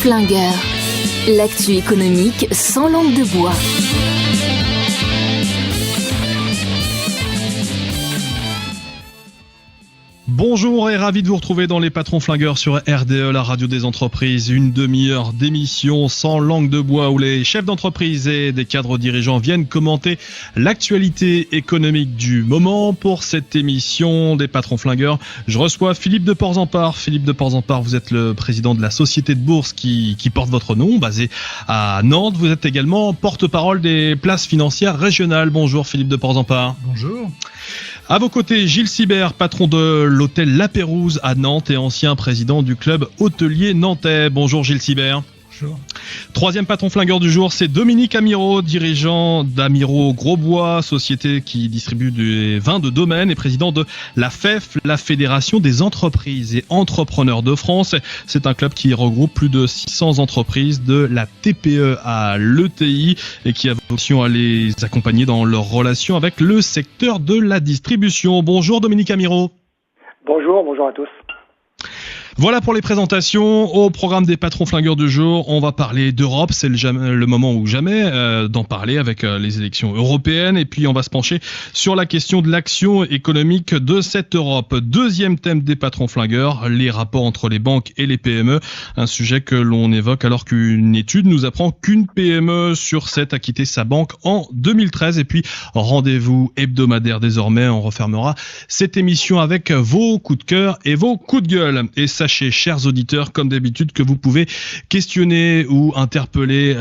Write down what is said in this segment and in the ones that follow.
Flingueur. L'actu économique sans langue de bois. Bonjour et ravi de vous retrouver dans les Patrons Flingueurs sur RDE, la radio des entreprises. Une demi-heure d'émission sans langue de bois où les chefs d'entreprise et des cadres dirigeants viennent commenter l'actualité économique du moment. Pour cette émission des Patrons Flingueurs, je reçois Philippe de Porzampar. Philippe de Porzampar, vous êtes le président de la société de bourse qui porte votre nom, basée à Nantes. Vous êtes également porte-parole des places financières régionales. Bonjour Philippe de Porzampar. Bonjour. À vos côtés, Gilles Sibert, patron de l'hôtel La Pérouse à Nantes et ancien président du club hôtelier nantais. Bonjour Gilles Sibert. Bonjour. Troisième patron flingueur du jour, c'est Dominique Amirault, dirigeant d'Amirault Grosbois, société qui distribue des vins de domaine et président de la FEF, la Fédération des entreprises et entrepreneurs de France. C'est un club qui regroupe plus de 600 entreprises de la TPE à l'ETI et qui a vocation à les accompagner dans leur relation avec le secteur de la distribution. Bonjour Dominique Amirault. Bonjour à tous. Voilà pour les présentations. Au programme des patrons flingueurs du jour, on va parler d'Europe. C'est le moment ou jamais d'en parler avec les élections européennes. Et puis on va se pencher sur la question de l'action économique de cette Europe. Deuxième thème des patrons flingueurs, les rapports entre les banques et les PME. Un sujet que l'on évoque alors qu'une étude nous apprend qu'une PME sur 7 a quitté sa banque en 2013. Et puis rendez-vous hebdomadaire désormais. On refermera cette émission avec vos coups de cœur et vos coups de gueule. Et sachez, chers auditeurs, comme d'habitude, que vous pouvez questionner ou interpeller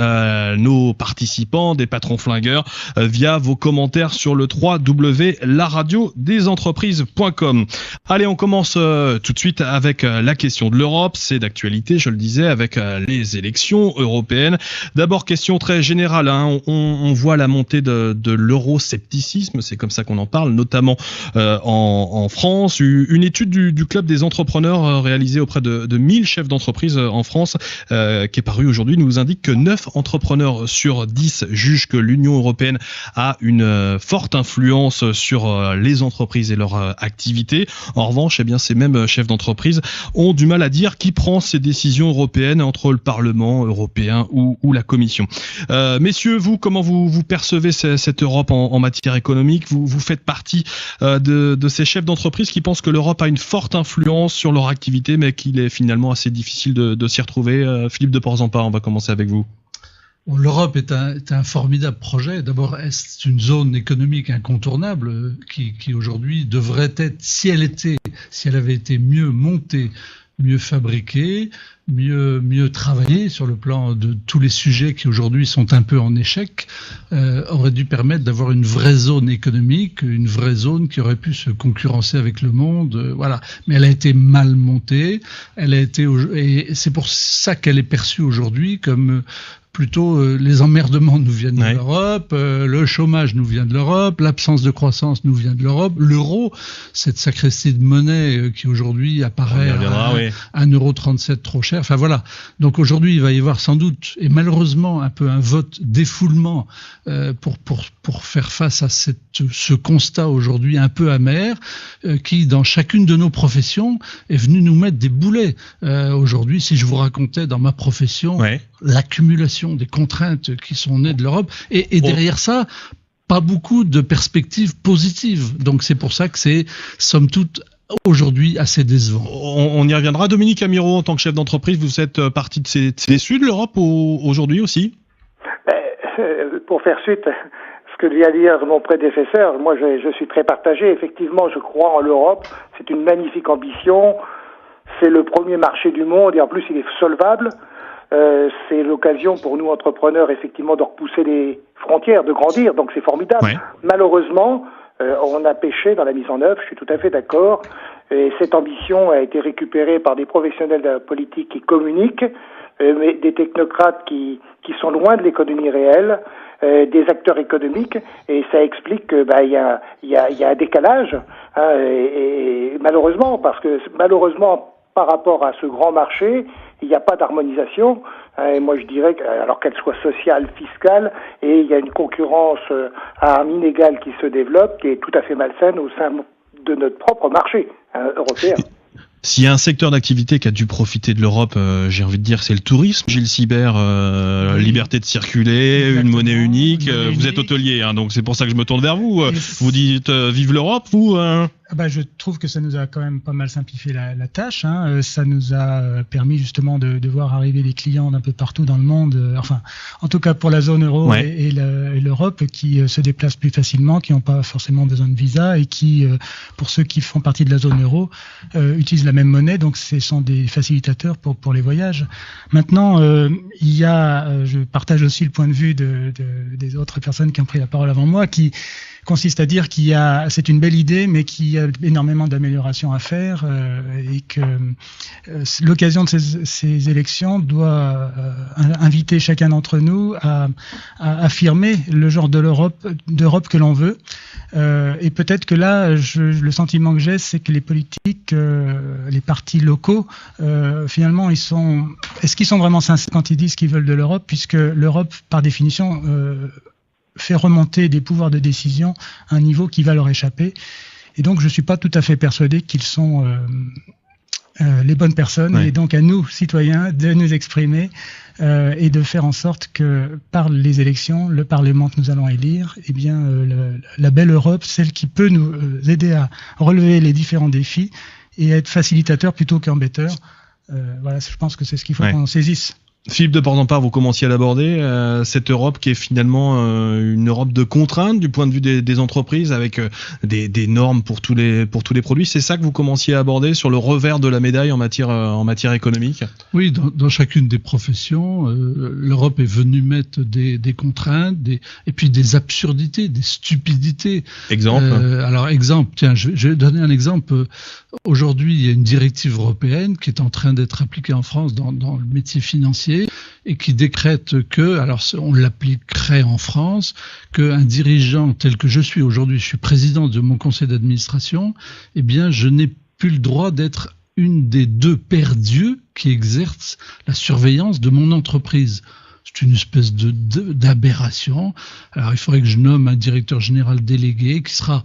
nos participants des patrons flingueurs via vos commentaires sur le www.laradiodesentreprise.com. Allez, on commence tout de suite avec la question de l'Europe. C'est d'actualité, je le disais, avec les élections européennes. D'abord, question très générale. On voit la montée de l'euroscepticisme, c'est comme ça qu'on en parle, notamment en France. Une étude du Club des entrepreneurs réalisée auprès de 1000 chefs d'entreprise en France, qui est paru aujourd'hui, nous indique que 9 entrepreneurs sur 10 jugent que l'Union européenne a une forte influence sur les entreprises et leur activité. En revanche, eh bien, ces mêmes chefs d'entreprise ont du mal à dire qui prend ces décisions européennes entre le Parlement européen ou la Commission. Messieurs, vous, comment vous percevez cette Europe en matière économique? Vous faites partie de ces chefs d'entreprise qui pensent que l'Europe a une forte influence sur leur activité, mais qu'il est finalement assez difficile de s'y retrouver. Philippe de Porzampar, on va commencer avec vous. Bon, l'Europe est un formidable projet. D'abord, c'est une zone économique incontournable qui aujourd'hui devrait être, si elle avait été mieux montée, mieux fabriquée, mieux travaillée sur le plan de tous les sujets qui aujourd'hui sont un peu en échec, aurait dû permettre d'avoir une vraie zone économique, une vraie zone qui aurait pu se concurrencer avec le monde, voilà. Mais elle a été mal montée, et c'est pour ça qu'elle est perçue aujourd'hui comme plutôt les emmerdements nous viennent de l'Europe, le chômage nous vient de l'Europe, l'absence de croissance nous vient de l'Europe, l'euro, cette sacrestie de monnaie qui aujourd'hui apparaît à 1,37€ trop cher. Enfin voilà. Donc aujourd'hui, il va y avoir sans doute, et malheureusement, un peu un vote d'éfoulement pour faire face à ce constat aujourd'hui un peu amer, qui dans chacune de nos professions est venu nous mettre des boulets. Aujourd'hui, si je vous racontais dans ma profession l'accumulation des contraintes qui sont nées de l'Europe, et derrière ça, pas beaucoup de perspectives positives. Donc c'est pour ça que c'est, somme toute, aujourd'hui assez décevant. On y reviendra. Dominique Amirault, en tant que chef d'entreprise, vous êtes partie de ces déçus de l'Europe aujourd'hui aussi? Pour faire suite à ce que vient dire mon prédécesseur, moi je suis très partagé. Effectivement, je crois en l'Europe. C'est une magnifique ambition. C'est le premier marché du monde et en plus il est solvable. C'est l'occasion pour nous entrepreneurs effectivement de repousser les frontières, de grandir, donc c'est formidable. Malheureusement, on a péché dans la mise en œuvre, je suis tout à fait d'accord, et cette ambition a été récupérée par des professionnels de la politique qui communiquent, mais des technocrates qui sont loin de l'économie réelle, des acteurs économiques, et ça explique que y a un décalage, et malheureusement, parce que malheureusement par rapport à ce grand marché, il n'y a pas d'harmonisation. Et moi, je dirais alors qu'elle soit sociale, fiscale, et il y a une concurrence à armes inégales qui se développe, qui est tout à fait malsaine au sein de notre propre marché européen. S'il y a un secteur d'activité qui a dû profiter de l'Europe, j'ai envie de dire, c'est le tourisme. Gilles Sibert, liberté de circuler, une monnaie unique. Vous êtes hôtelier, hein, donc c'est pour ça que je me tourne vers vous. Vous dites vive l'Europe, vous Je trouve que ça nous a quand même pas mal simplifié la tâche. Ça nous a permis justement de voir arriver des clients d'un peu partout dans le monde. En tout cas pour la zone euro et l'Europe, qui se déplacent plus facilement, qui n'ont pas forcément besoin de visa et qui, pour ceux qui font partie de la zone euro, utilisent la même monnaie. Donc ce sont des facilitateurs pour les voyages. Maintenant, je partage aussi le point de vue des autres personnes qui ont pris la parole avant moi, qui consiste à dire c'est une belle idée, mais qu'il y a énormément d'améliorations à faire et que l'occasion de ces élections doit inviter chacun d'entre nous à affirmer le genre d'Europe que l'on veut. Et peut-être que là, le sentiment que j'ai, c'est que les politiques, les partis locaux, finalement, est-ce qu'ils sont vraiment sincères quand ils disent qu'ils veulent de l'Europe, puisque l'Europe, par définition, fait remonter des pouvoirs de décision à un niveau qui va leur échapper. Et donc, je ne suis pas tout à fait persuadé qu'ils sont les bonnes personnes. Et donc, à nous, citoyens, de nous exprimer et de faire en sorte que, par les élections, le Parlement que nous allons élire, la belle Europe, celle qui peut nous aider à relever les différents défis et être facilitateur plutôt qu'embêteur. Je pense que c'est ce qu'il faut qu'on saisisse. Philippe de Portampar, vous commenciez à l'aborder, cette Europe qui est finalement une Europe de contraintes du point de vue des entreprises, avec des normes pour tous les produits. C'est ça que vous commenciez à aborder sur le revers de la médaille en matière économique ? Oui, dans chacune des professions, l'Europe est venue mettre des contraintes, et puis des absurdités, des stupidités. Exemple. Tiens, je vais donner un exemple. Aujourd'hui, il y a une directive européenne qui est en train d'être appliquée en France dans le métier financier, et qui décrète que, alors on l'appliquerait en France, qu'un dirigeant tel que je suis aujourd'hui, je suis président de mon conseil d'administration, je n'ai plus le droit d'être une des deux paires d'yeux qui exercent la surveillance de mon entreprise. C'est une espèce d'aberration. Alors il faudrait que je nomme un directeur général délégué qui sera,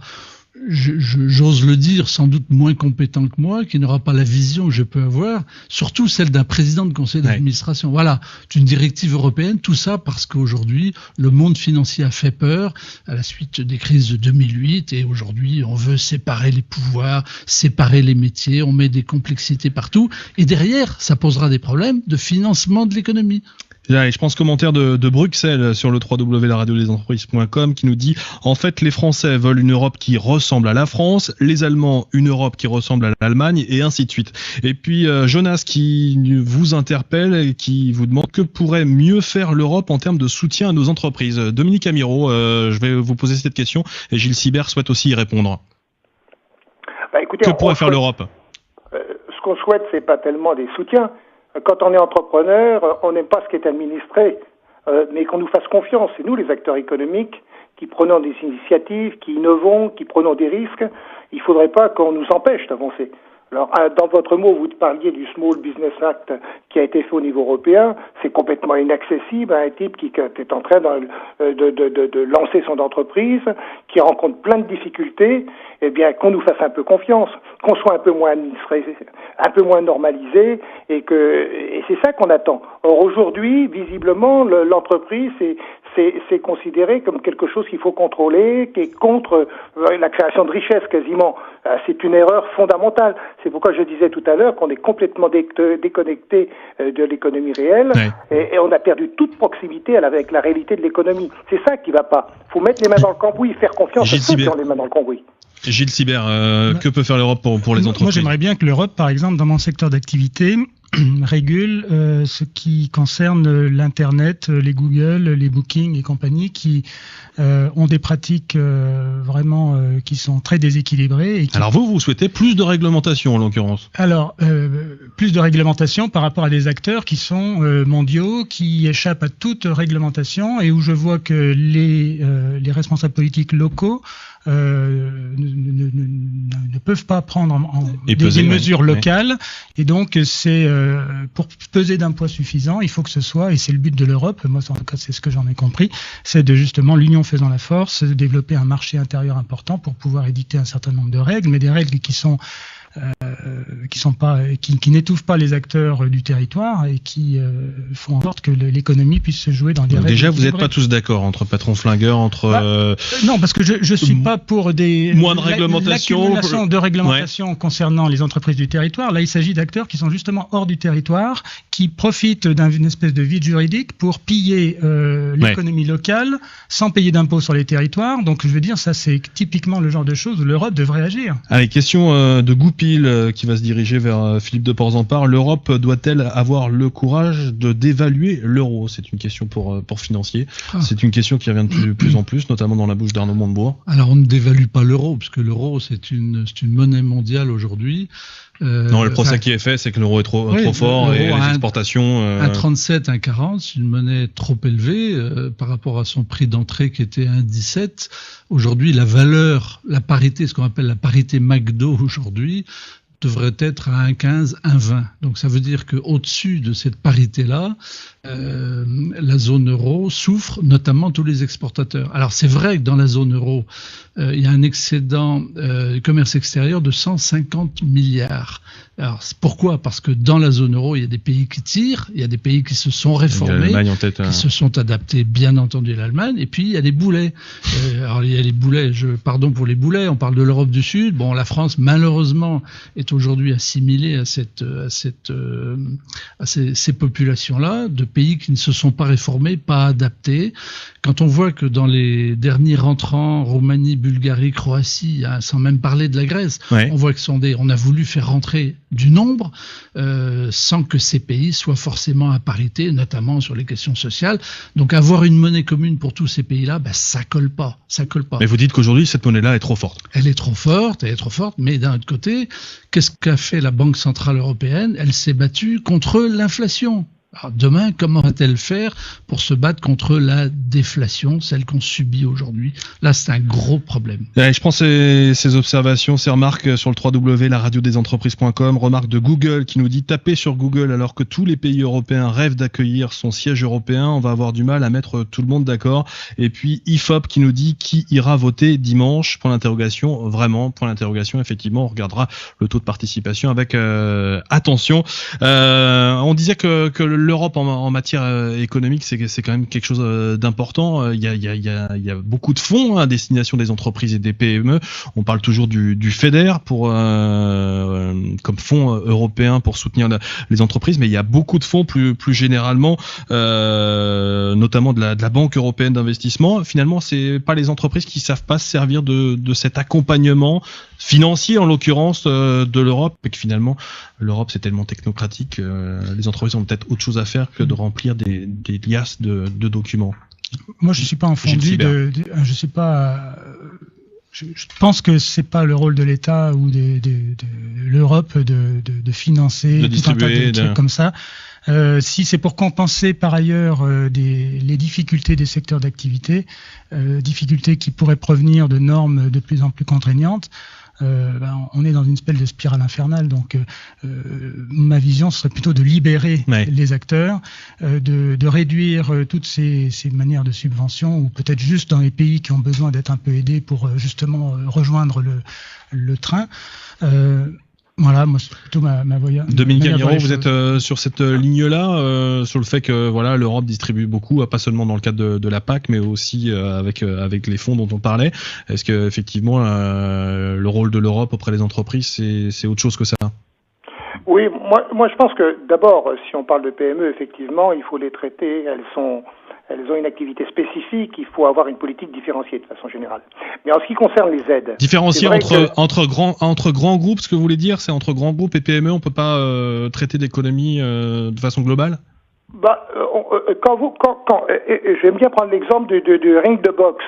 j'ose le dire, sans doute moins compétent que moi, qui n'aura pas la vision que je peux avoir, surtout celle d'un président de conseil d'administration. Voilà, c'est une directive européenne, tout ça parce qu'aujourd'hui, le monde financier a fait peur à la suite des crises de 2008, et aujourd'hui, on veut séparer les pouvoirs, séparer les métiers, on met des complexités partout, et derrière, ça posera des problèmes de financement de l'économie. Et je pense commentaire de Bruxelles sur le www.laradiodesentreprise.com qui nous dit « En fait, les Français veulent une Europe qui ressemble à la France, les Allemands une Europe qui ressemble à l'Allemagne, et ainsi de suite. » Et puis Jonas qui vous interpelle et qui vous demande « Que pourrait mieux faire l'Europe en termes de soutien à nos entreprises ?» Dominique Amirault, je vais vous poser cette question et Gilles Sibert souhaite aussi y répondre. Écoutez, que pourrait faire l'Europe ? Ce qu'on souhaite, c'est pas tellement des soutiens. Quand on est entrepreneur, on n'aime pas ce qui est administré, mais qu'on nous fasse confiance. C'est nous, les acteurs économiques, qui prenons des initiatives, qui innovons, qui prenons des risques. Il ne faudrait pas qu'on nous empêche d'avancer. Alors, dans votre mot, vous parliez du Small Business Act qui a été fait au niveau européen. C'est complètement inaccessible à un type qui est en train de lancer son entreprise, qui rencontre plein de difficultés. Eh bien, qu'on nous fasse un peu confiance, qu'on soit un peu moins administré, un peu moins normalisé, et c'est ça qu'on attend. Or, aujourd'hui, visiblement, l'entreprise c'est considéré comme quelque chose qu'il faut contrôler, qui est contre la création de richesse quasiment. C'est une erreur fondamentale. C'est pourquoi je disais tout à l'heure qu'on est complètement déconnecté de l'économie réelle, et on a perdu toute proximité avec la réalité de l'économie. C'est ça qui va pas. Il faut mettre les mains dans le cambouis, faire confiance à ceux qui ont les mains dans le cambouis. Gilles Sibert, que peut faire l'Europe pour les entreprises ? Moi, j'aimerais bien que l'Europe, par exemple, dans mon secteur d'activité, régule ce qui concerne l'Internet, les Google, les Booking et compagnie, qui ont des pratiques vraiment qui sont très déséquilibrées. Alors vous souhaitez plus de réglementation en l'occurrence ? Alors, plus de réglementation par rapport à des acteurs qui sont mondiaux, qui échappent à toute réglementation, et où je vois que les responsables politiques locaux ne peuvent pas prendre des mesures locales, et donc c'est pour peser d'un poids suffisant, il faut que ce soit, et c'est le but de l'Europe, moi en tout cas c'est ce que j'en ai compris, c'est de justement l'union faisant la force, de développer un marché intérieur important pour pouvoir édicter un certain nombre de règles, mais des règles qui qui n'étouffent pas les acteurs du territoire et qui font en sorte que l'économie puisse se jouer dans des règles. Déjà, vous n'êtes pas tous d'accord entre patrons flingueurs, non, parce que je suis pas pour moins de réglementation, l'accumulation de réglementation concernant les entreprises du territoire. Là, il s'agit d'acteurs qui sont justement hors du territoire, qui profitent d'une espèce de vide juridique pour piller l'économie locale sans payer d'impôts sur les territoires. Donc, je veux dire, ça, c'est typiquement le genre de choses où l'Europe devrait agir. Allez, question de Goupil qui va se diriger vers Philippe de Porzampar. L'Europe doit-elle avoir le courage de dévaluer l'euro? C'est une question pour financiers. C'est une question qui revient de plus en plus, notamment dans la bouche d'Arnaud Montebourg. Alors, on ne dévalue pas l'euro, puisque l'euro, c'est une monnaie mondiale aujourd'hui. Non, le procès qui est fait, c'est que l'euro est trop fort et les exportations... 1,37, 1,40, c'est une monnaie trop élevée par rapport à son prix d'entrée qui était 1,17. Aujourd'hui, la valeur, la parité, ce qu'on appelle la parité McDo aujourd'hui, devrait être à 1,15, 1,20. Donc ça veut dire qu'au-dessus de cette parité-là, la zone euro souffre, notamment tous les exportateurs. Alors c'est vrai que dans la zone euro, il y a un excédent du commerce extérieur de 150 milliards. Alors pourquoi? Parce que dans la zone euro, il y a des pays qui tirent, il y a des pays qui se sont réformés, qui se sont adaptés, bien entendu l'Allemagne, et puis il y a des boulets. Alors il y a les boulets, pardon pour les boulets, on parle de l'Europe du Sud. Bon, la France, malheureusement, est aujourd'hui assimilée à ces populations-là, de pays qui ne se sont pas réformés, pas adaptés. Quand on voit que dans les derniers rentrants, Roumanie, Bulgarie, Croatie, sans même parler de la Grèce, on voit que on a voulu faire rentrer du nombre sans que ces pays soient forcément à parité, notamment sur les questions sociales. Donc avoir une monnaie commune pour tous ces pays-là, ça colle pas. Mais vous dites qu'aujourd'hui, cette monnaie-là est trop forte. Elle est trop forte, mais d'un autre côté, qu'est-ce qu'a fait la Banque Centrale Européenne? Elle s'est battue contre l'inflation. Alors demain, comment va-t-elle faire pour se battre contre la déflation, celle qu'on subit aujourd'hui? Là, c'est un gros problème. Je prends ces observations, ces remarques sur le www.laradiodesentreprise.com, remarque de Google qui nous dit: taper sur Google alors que tous les pays européens rêvent d'accueillir son siège européen, on va avoir du mal à mettre tout le monde d'accord. Et puis IFOP qui nous dit: qui ira voter dimanche? Point d'interrogation, vraiment, point d'interrogation. Effectivement, on regardera le taux de participation avec attention. On disait que l'Europe en matière économique, c'est quand même quelque chose d'important. Il y a beaucoup de fonds à destination des entreprises et des PME. On parle toujours du FEDER comme fonds européen pour soutenir les entreprises, mais il y a beaucoup de fonds plus généralement, notamment de la Banque européenne d'investissement. Finalement, c'est pas les entreprises qui savent pas se servir de cet accompagnement financier, en l'occurrence, de l'Europe, et que finalement, l'Europe, c'est tellement technocratique, les entreprises ont peut-être autre chose à faire que de remplir des liasses de documents. Moi, je suis pas entendu je sais pas. Je pense que c'est pas le rôle de l'État ou de l'Europe de financer tout un tas de trucs comme ça. Si c'est pour compenser par ailleurs les difficultés des secteurs d'activité, difficultés qui pourraient provenir de normes de plus en plus contraignantes, on est dans une espèce de spirale infernale. Donc ma vision serait plutôt de libérer les acteurs, de réduire toutes ces manières de subvention, ou peut-être juste dans les pays qui ont besoin d'être un peu aidés pour justement rejoindre le train. Voilà, moi c'est plutôt ma voie. Dominique Gamiro, vous êtes sur cette ligne-là, sur le fait que l'Europe distribue beaucoup, pas seulement dans le cadre de la PAC, mais aussi avec les fonds dont on parlait. Est-ce que effectivement le rôle de l'Europe auprès des entreprises, c'est autre chose que ça? Oui, moi je pense que d'abord, si on parle de PME, effectivement, il faut les traiter. Elles ont une activité spécifique, il faut avoir une politique différenciée de façon générale. Mais en ce qui concerne les aides... Différenciée entre grands groupes, ce que vous voulez dire, c'est entre grands groupes et PME, on ne peut pas traiter d'économie de façon globale? J'aime bien prendre l'exemple du ring de boxe.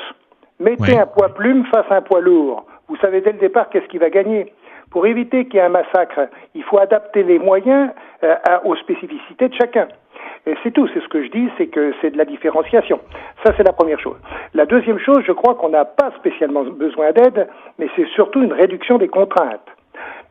Mettez un poids plume face à un poids lourd. Vous savez dès le départ qu'est-ce qui va gagner. Pour éviter qu'il y ait un massacre, il faut adapter les moyens aux spécificités de chacun. Et c'est tout, c'est ce que je dis, c'est que c'est de la différenciation. Ça, c'est la première chose. La deuxième chose, je crois qu'on n'a pas spécialement besoin d'aide, mais c'est surtout une réduction des contraintes.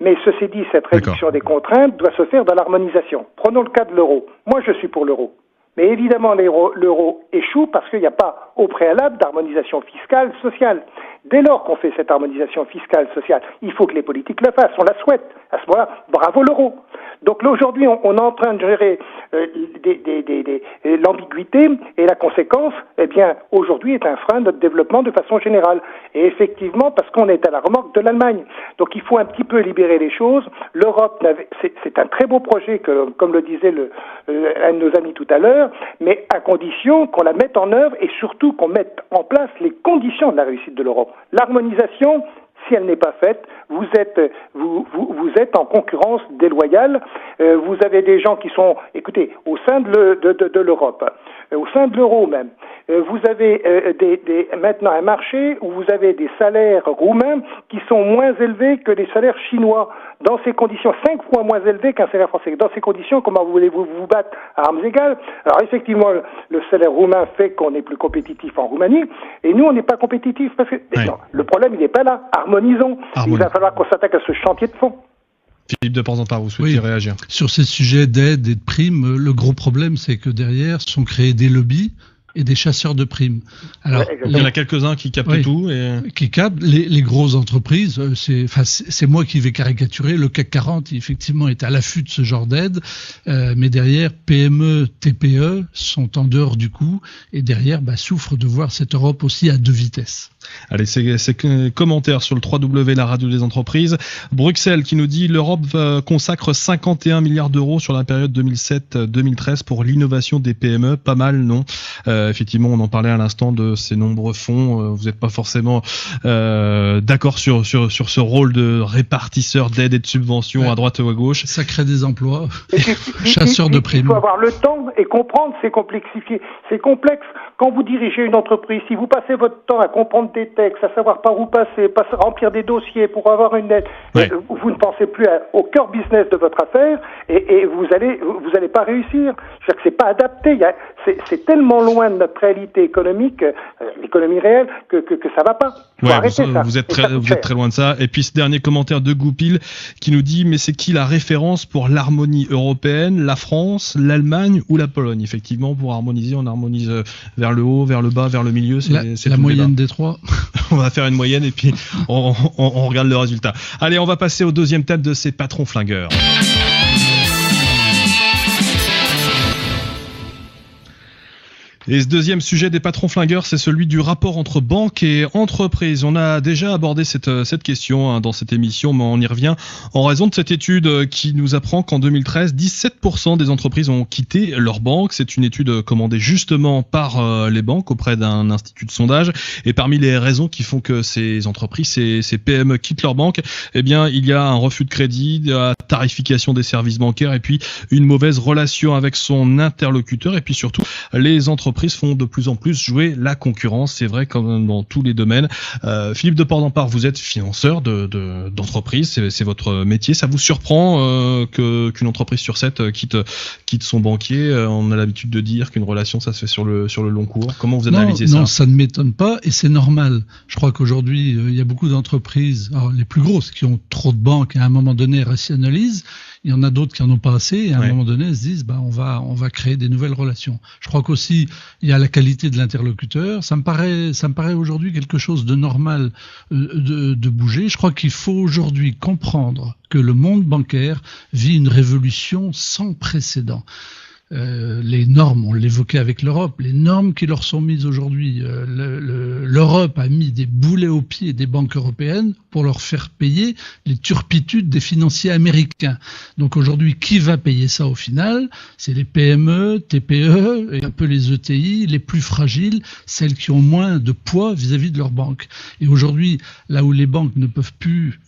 Mais ceci dit, cette réduction des contraintes doit se faire dans l'harmonisation. Prenons le cas de l'euro. Moi, je suis pour l'euro. Mais évidemment, l'euro échoue parce qu'il n'y a pas au préalable d'harmonisation fiscale, sociale. Dès lors qu'on fait cette harmonisation fiscale, sociale, il faut que les politiques le fassent. On la souhaite. À ce moment-là, bravo l'euro. Donc là, aujourd'hui, on est en train de gérer l'ambiguïté et la conséquence, eh bien, aujourd'hui est un frein à notre développement de façon générale. Et effectivement, parce qu'on est à la remorque de l'Allemagne. Donc il faut un petit peu libérer les choses. L'Europe, c'est un très beau projet, comme le disait un de nos amis tout à l'heure, mais à condition qu'on la mette en œuvre et surtout qu'on mette en place les conditions de la réussite de l'Europe. L'harmonisation, si elle n'est pas faite, vous êtes en concurrence déloyale. Vous avez des gens qui sont, écoutez, au sein de l'Europe, au sein de l'euro même. Vous avez maintenant un marché où vous avez des salaires roumains qui sont moins élevés que les salaires chinois. Dans ces conditions, 5 fois moins élevés qu'un salaire français. Dans ces conditions, comment voulez-vous vous battre à armes égales? Alors effectivement, le salaire roumain fait qu'on est plus compétitif en Roumanie, et nous, on n'est pas compétitifs parce que non, le problème, il n'est pas là. Harmonisons. Il va falloir qu'on s'attaque à ce chantier de fond. Philippe de Porzampar, vous souhaitez réagir? Sur ces sujets d'aide et de primes, le gros problème, c'est que derrière sont créés des lobbies et des chasseurs de primes. Alors, il y en a quelques-uns qui captent tout. Qui captent. Les grosses entreprises, c'est moi qui vais caricaturer. Le CAC 40, effectivement, est à l'affût de ce genre d'aide. Mais derrière, PME, TPE sont en dehors du coup. Et derrière, souffrent de voir cette Europe aussi à deux vitesses. Allez, c'est commentaire sur le 3W, la radio des entreprises. Bruxelles qui nous dit l'Europe consacre 51 milliards d'euros sur la période 2007-2013 pour l'innovation des PME. Pas mal, non? Effectivement, on en parlait à l'instant de ces nombreux fonds. Vous n'êtes pas forcément d'accord sur ce rôle de répartisseur d'aide et de subventions à droite ou à gauche. Ça crée des emplois. Chasseurs de primes. Il faut avoir le temps et comprendre, c'est complexifié. C'est complexe. Quand vous dirigez une entreprise, si vous passez votre temps à comprendre des textes, à savoir par où passer, remplir des dossiers pour avoir une aide, vous ne pensez plus au cœur business de votre affaire et vous allez pas réussir. C'est-à-dire que c'est pas adapté. C'est tellement loin de notre réalité économique, l'économie réelle, que ça va pas. Faut arrêter ça. Vous êtes très loin de ça. Et puis ce dernier commentaire de Goupil qui nous dit mais c'est qui la référence pour l'harmonie européenne? La France, l'Allemagne ou la Pologne? Effectivement, pour harmoniser, on harmonise vers le haut, vers le bas, vers le milieu. C'est la moyenne des trois. On va faire une moyenne et puis on regarde le résultat. Allez, on va passer au deuxième thème de ces patrons flingueurs. Et ce deuxième sujet des patrons flingueurs, c'est celui du rapport entre banques et entreprises. On a déjà abordé cette question dans cette émission, mais on y revient en raison de cette étude qui nous apprend qu'en 2013, 17% des entreprises ont quitté leur banque. C'est une étude commandée justement par les banques auprès d'un institut de sondage. Et parmi les raisons qui font que ces entreprises, ces PME quittent leur banque, eh bien, il y a un refus de crédit, la tarification des services bancaires et puis une mauvaise relation avec son interlocuteur. Et puis surtout, les entreprises font de plus en plus jouer la concurrence. C'est vrai comme dans tous les domaines. Philippe de Porzampar, vous êtes financeur d'entreprises, c'est votre métier. Ça vous surprend qu'une entreprise sur 7 quitte son banquier? On a l'habitude de dire qu'une relation, ça se fait sur le long cours. Comment vous analysez ça? Non, ça ne m'étonne pas et c'est normal. Je crois qu'aujourd'hui, il y a beaucoup d'entreprises, les plus grosses, qui ont trop de banques et à un moment donné rationalisent. Il y en a d'autres qui en ont pas assez et à un moment donné se disent on va créer des nouvelles relations. Je crois qu'aussi il y a la qualité de l'interlocuteur. Ça me paraît aujourd'hui quelque chose de normal de bouger. Je crois qu'il faut aujourd'hui comprendre que le monde bancaire vit une révolution sans précédent. Les normes, on l'évoquait avec l'Europe, les normes qui leur sont mises aujourd'hui, l'Europe a mis des boulets aux pieds des banques européennes pour leur faire payer les turpitudes des financiers américains. Donc aujourd'hui, qui va payer ça au final? C'est les PME, TPE et un peu les ETI, les plus fragiles, celles qui ont moins de poids vis-à-vis de leurs banques. Et aujourd'hui, là où les banques ne peuvent plus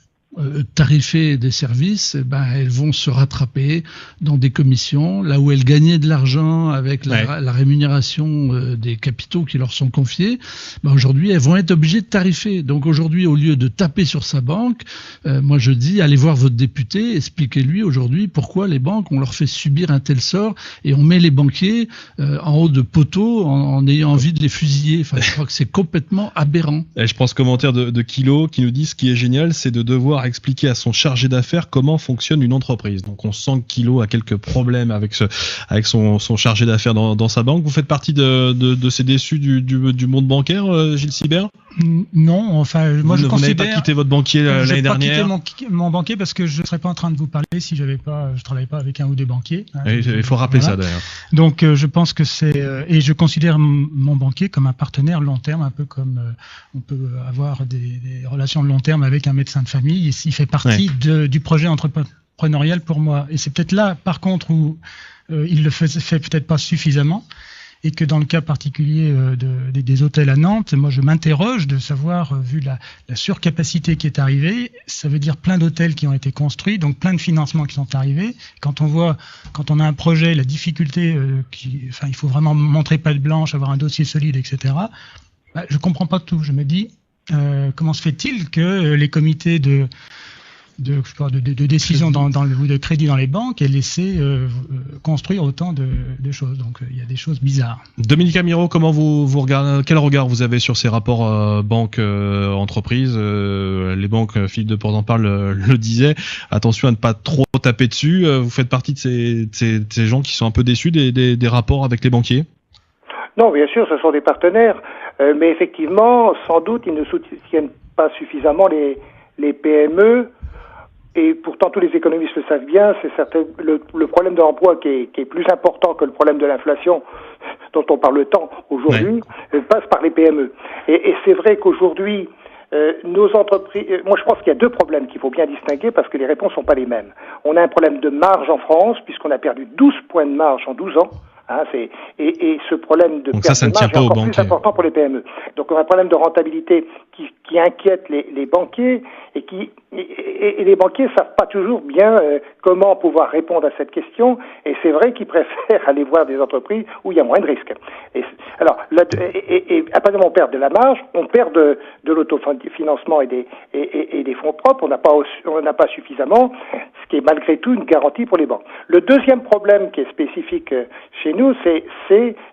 tarifer des services, elles vont se rattraper dans des commissions, là où elles gagnaient de l'argent avec la rémunération des capitaux qui leur sont confiés, aujourd'hui elles vont être obligées de tarifer. Donc aujourd'hui, au lieu de taper sur sa banque, moi je dis, allez voir votre député, expliquez-lui aujourd'hui pourquoi les banques, on leur fait subir un tel sort et on met les banquiers en haut de poteaux en ayant envie de les fusiller. Enfin, je crois que c'est complètement aberrant. Et je pense commentaire de Kilo qui nous dit ce qui est génial, c'est de devoir devoir expliquer à son chargé d'affaires comment fonctionne une entreprise. Donc on sent que Kilo a quelques problèmes avec son chargé d'affaires dans sa banque. Vous faites partie de ces déçus du monde bancaire, Gilles Sibert ? Non, enfin, moi je considère... Vous n'avez pas quitté votre banquier l'année dernière ? Je n'ai pas quitté mon banquier parce que je ne serais pas en train de vous parler si je travaillais pas avec un ou deux banquiers. Il faut rappeler ça d'ailleurs. Donc je pense que et je considère mon banquier comme un partenaire long terme, un peu comme on peut avoir des relations de long terme avec un médecin de famille. Et il fait partie du projet entrepreneurial pour moi. Et c'est peut-être là, par contre, où il le fait peut-être pas suffisamment. Et que dans le cas particulier des hôtels à Nantes, moi je m'interroge de savoir, vu la surcapacité qui est arrivée, ça veut dire plein d'hôtels qui ont été construits, donc plein de financements qui sont arrivés. Quand on a un projet, la difficulté, il faut vraiment montrer patte blanche, avoir un dossier solide, etc. Je comprends pas tout. Je me dis, comment se fait-il que les comités de décision ou de crédit dans les banques aient laissé construire autant de choses. Donc il y a des choses bizarres. Dominique Amirault, comment vous regardez, quel regard vous avez sur ces rapports banque-entreprise Les banques, Philippe de Portenparle le disait, attention à ne pas trop taper dessus. Vous faites partie de ces gens qui sont un peu déçus des rapports avec les banquiers ? Non, bien sûr, ce sont des partenaires, mais effectivement, sans doute, ils ne soutiennent pas suffisamment les PME. Et pourtant, tous les économistes le savent bien, c'est certain, le problème de l'emploi qui est plus important que le problème de l'inflation, dont on parle tant aujourd'hui, passe par les PME. Et c'est vrai qu'aujourd'hui, nos entreprises, moi je pense qu'il y a deux problèmes qu'il faut bien distinguer parce que les réponses sont pas les mêmes. On a un problème de marge en France, puisqu'on a perdu 12 points de marge en 12 ans. Et ce problème de perte de marge est encore plus important pour les PME. Donc on a un problème de rentabilité qui inquiète les banquiers et les banquiers savent pas toujours bien comment pouvoir répondre à cette question. Et c'est vrai qu'ils préfèrent aller voir des entreprises où il y a moins de risques. Alors, à partir du moment où on perd de la marge, on perd de l'autofinancement et des fonds propres. On n'a pas suffisamment, ce qui est malgré tout une garantie pour les banques. Le deuxième problème qui est spécifique chez nous, c'est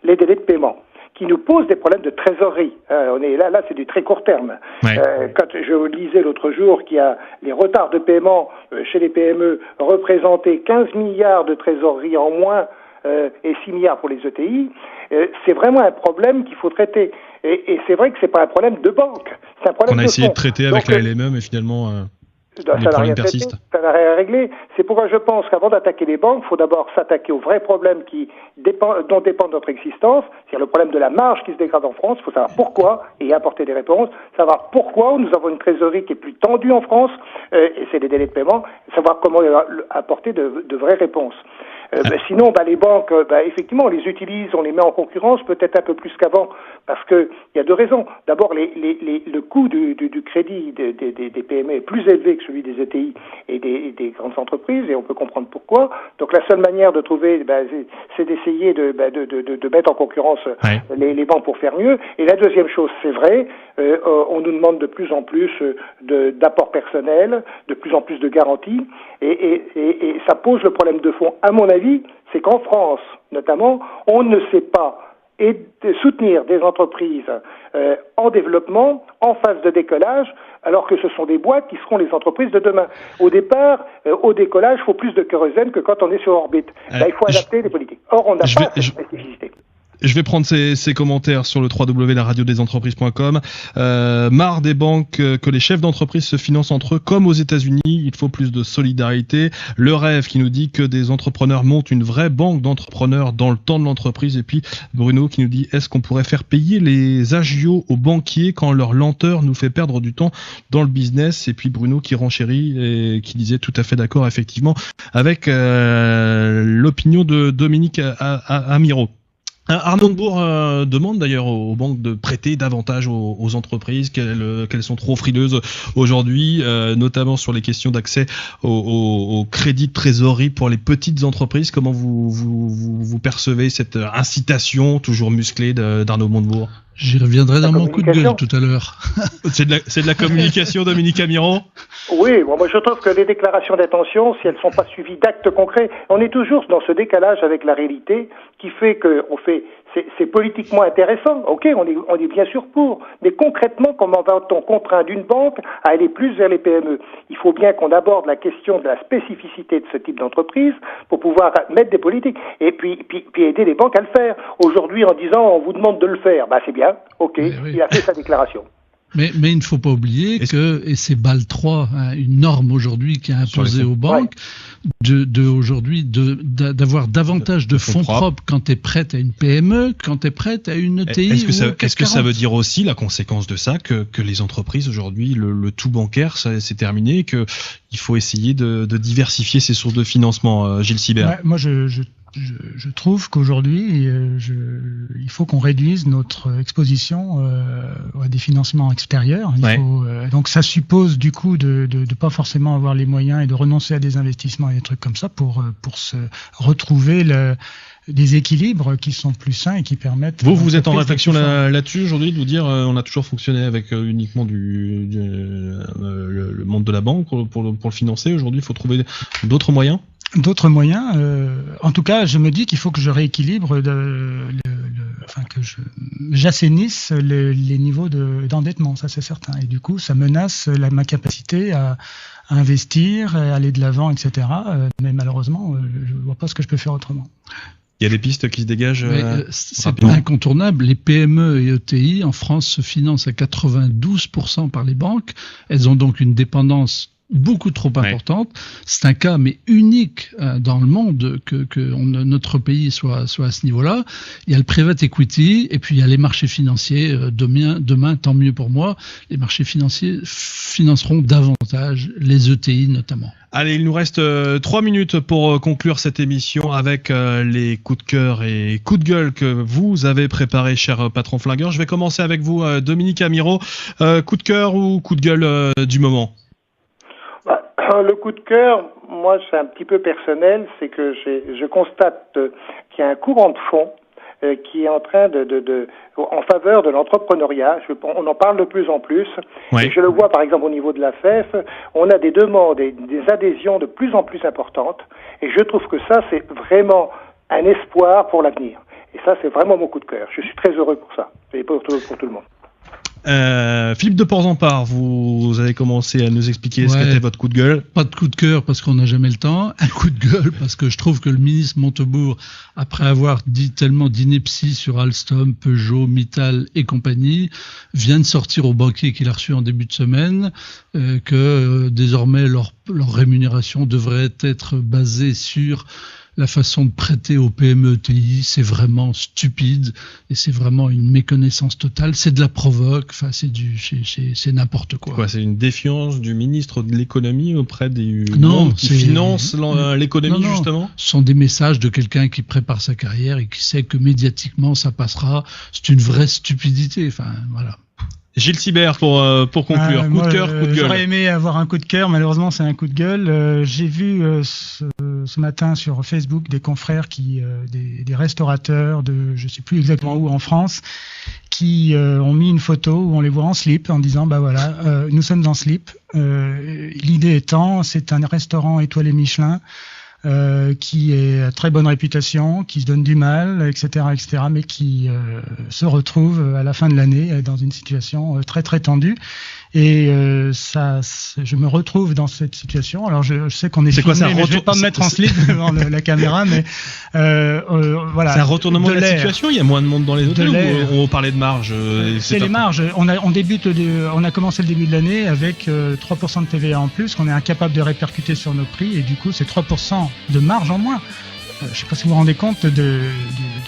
les délais de paiement, qui nous posent des problèmes de trésorerie. On est là, c'est du très court terme. Quand je lisais l'autre jour qu'il y a les retards de paiement chez les PME représentaient 15 milliards de trésorerie en moins et 6 milliards pour les ETI, c'est vraiment un problème qu'il faut traiter. Et c'est vrai que c'est pas un problème de banque, c'est un problème qu'on a essayé de traiter avec la LME, mais finalement... les problèmes persistent. Ça n'a rien réglé. C'est pourquoi je pense qu'avant d'attaquer les banques, il faut d'abord s'attaquer aux vrais problèmes dont dépend notre existence, c'est-à-dire le problème de la marge qui se dégrade en France. Il faut savoir pourquoi et apporter des réponses. Savoir pourquoi nous avons une trésorerie qui est plus tendue en France, et c'est les délais de paiement. Savoir comment apporter de vraies réponses. Sinon, les banques, effectivement, on les utilise, on les met en concurrence, peut-être un peu plus qu'avant, parce que il y a deux raisons. D'abord, le coût du crédit des PME est plus élevé que celui des ETI et des grandes entreprises, et on peut comprendre pourquoi. Donc, la seule manière de trouver, c'est d'essayer de mettre en concurrence les banques pour faire mieux. Et la deuxième chose, c'est vrai, on nous demande de plus en plus d'apports personnels, de plus en plus de garanties, et ça pose le problème de fond, à mon avis, c'est qu'en France, notamment, on ne sait pas soutenir des entreprises en développement, en phase de décollage, alors que ce sont des boîtes qui seront les entreprises de demain. Au départ, au décollage, il faut plus de kérosène que quand on est sur orbite. Il faut adapter les politiques. Or, on n'a pas cette spécificité. Je vais prendre ces commentaires sur le www.laradiodesentreprise.com. Marre des banques que les chefs d'entreprise se financent entre eux comme aux États-Unis. Il faut plus de solidarité. Le rêve qui nous dit que des entrepreneurs montent une vraie banque d'entrepreneurs dans le temps de l'entreprise. Et puis Bruno qui nous dit est-ce qu'on pourrait faire payer les agios aux banquiers quand leur lenteur nous fait perdre du temps dans le business. Et puis Bruno qui renchérit et qui disait tout à fait d'accord effectivement avec l'opinion de Dominique Amirault. Arnaud Montebourg demande d'ailleurs aux banques de prêter davantage aux entreprises qu'elles sont trop frileuses aujourd'hui, notamment sur les questions d'accès au crédit de trésorerie pour les petites entreprises. Comment vous percevez cette incitation toujours musclée d'Arnaud Montebourg ? J'y reviendrai dans mon coup de gueule tout à l'heure. C'est de la communication, Dominique Amirault ? Oui, moi je trouve que les déclarations d'intention, si elles ne sont pas suivies d'actes concrets, on est toujours dans ce décalage avec la réalité qui fait qu'on fait c'est politiquement intéressant. Ok, on est bien sûr pour. Mais concrètement, comment va-t-on contraindre une banque à aller plus vers les PME? Il faut bien qu'on aborde la question de la spécificité de ce type d'entreprise pour pouvoir mettre des politiques et puis aider les banques à le faire. Aujourd'hui, en disant on vous demande de le faire, c'est bien. Ok, oui. Il a fait sa déclaration. Mais il ne faut pas oublier et c'est BAL 3, une norme aujourd'hui qui a imposé aux banques d'avoir davantage de fonds propres quand tu es prête à une PME, quand tu es prête à une ETI. Est-ce que ça veut dire aussi la conséquence de ça que les entreprises aujourd'hui, le tout bancaire, c'est terminé, qu'il faut essayer de diversifier ses sources de financement, Gilles Sibert? Ouais, moi je trouve qu'aujourd'hui, il faut qu'on réduise notre exposition à des financements extérieurs. Donc ça suppose du coup de pas forcément avoir les moyens et de renoncer à des investissements et des trucs comme ça pour se retrouver des équilibres qui sont plus sains et qui permettent... Vous êtes en réflexion là-dessus aujourd'hui, de vous dire on a toujours fonctionné avec uniquement le monde de la banque pour le financer. Aujourd'hui, il faut trouver d'autres moyens? D'autres moyens. En tout cas, je me dis qu'il faut que je rééquilibre, que j'assainisse les niveaux d'endettement, ça c'est certain. Et du coup, ça menace ma capacité à investir, à aller de l'avant, etc. Mais malheureusement, je ne vois pas ce que je peux faire autrement. Il y a des pistes qui se dégagent. C'est incontournable. Les PME et ETI en France se financent à 92% par les banques. Elles ont donc une dépendance beaucoup trop importante. C'est un cas mais unique dans le monde que notre pays soit à ce niveau-là. Il y a le private equity et puis il y a les marchés financiers. Demain, tant mieux pour moi, les marchés financiers financeront davantage les ETI notamment. Allez, il nous reste 3 minutes pour conclure cette émission avec les coups de cœur et coups de gueule que vous avez préparés, cher patron flingueur. Je vais commencer avec vous, Dominique Amirault. Coup de cœur ou coup de gueule du moment? Le coup de cœur, moi, c'est un petit peu personnel, c'est que je constate qu'il y a un courant de fond qui est en train en faveur de l'entrepreneuriat. On en parle de plus en plus. Oui. Et je le vois, par exemple, au niveau de la FEF, on a des demandes et des adhésions de plus en plus importantes. Et je trouve que ça, c'est vraiment un espoir pour l'avenir. Et ça, c'est vraiment mon coup de cœur. Je suis très heureux pour ça. Et pour tout le monde. Philippe de Porzampar, vous avez commencé à nous expliquer ce qu'était votre coup de gueule. Pas de coup de cœur parce qu'on n'a jamais le temps. Un coup de gueule parce que je trouve que le ministre Montebourg, après avoir dit tellement d'inepties sur Alstom, Peugeot, Mittal et compagnie, vient de sortir au banquier qu'il a reçu en début de semaine que désormais leur rémunération devrait être basée sur la façon de prêter aux PME-ETI. C'est vraiment stupide et c'est vraiment une méconnaissance totale. C'est de la provoque, c'est n'importe quoi. C'est une défiance du ministre de l'économie auprès des gens qui financent l'économie, justement. Ce sont des messages de quelqu'un qui prépare sa carrière et qui sait que médiatiquement ça passera. C'est une vraie stupidité. Voilà. Gilles Sibert pour conclure. Coup de cœur, coup de gueule. J'aurais aimé avoir un coup de cœur, malheureusement c'est un coup de gueule. J'ai vu ce matin sur Facebook des confrères des restaurateurs de je sais plus exactement où en France qui ont mis une photo où on les voit en slip en disant nous sommes en slip. L'idée étant, c'est un restaurant étoilé Michelin. Qui est à très bonne réputation, qui se donne du mal, etc., mais qui se retrouve à la fin de l'année dans une situation très très tendue. Et je me retrouve dans cette situation. Alors je sais qu'on est filmé, mais je vais pas me mettre en slip devant la caméra, mais voilà. C'est un retournement de la situation. Il y a moins de monde dans les hôtels. On parlait de marge. C'est les marges. On a commencé le début de l'année avec 3% de TVA en plus, qu'on est incapable de répercuter sur nos prix, et du coup c'est 3% de marge en moins. Je ne sais pas si vous vous rendez compte de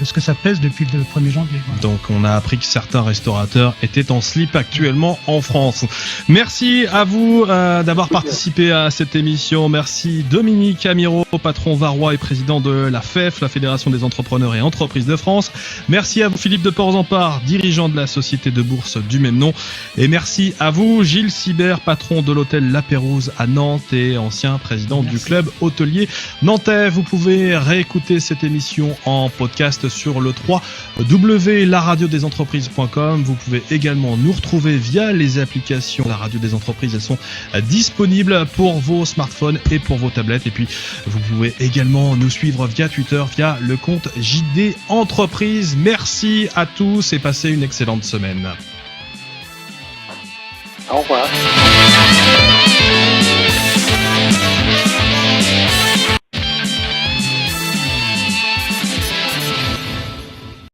ce que ça pèse depuis le 1er janvier. Voilà. Donc on a appris que certains restaurateurs étaient en slip actuellement en France. Merci à vous d'avoir participé à cette émission. Merci Dominique Amirault, patron varois et président de la FEF, la Fédération des entrepreneurs et entreprises de France. Merci à vous Philippe de Porzampar, dirigeant de la société de bourse du même nom. Et merci à vous Gilles Sibert, patron de l'hôtel La Pérouse à Nantes et ancien président du club hôtelier nantais. Vous pouvez réécouter cette émission en podcast sur le www.laradiodesentreprise.com. Vous pouvez également nous retrouver via les applications La Radio des Entreprises. Elles sont disponibles pour vos smartphones et pour vos tablettes. Et puis, vous pouvez également nous suivre via Twitter, via le compte JD Entreprise. Merci à tous et passez une excellente semaine. Au revoir.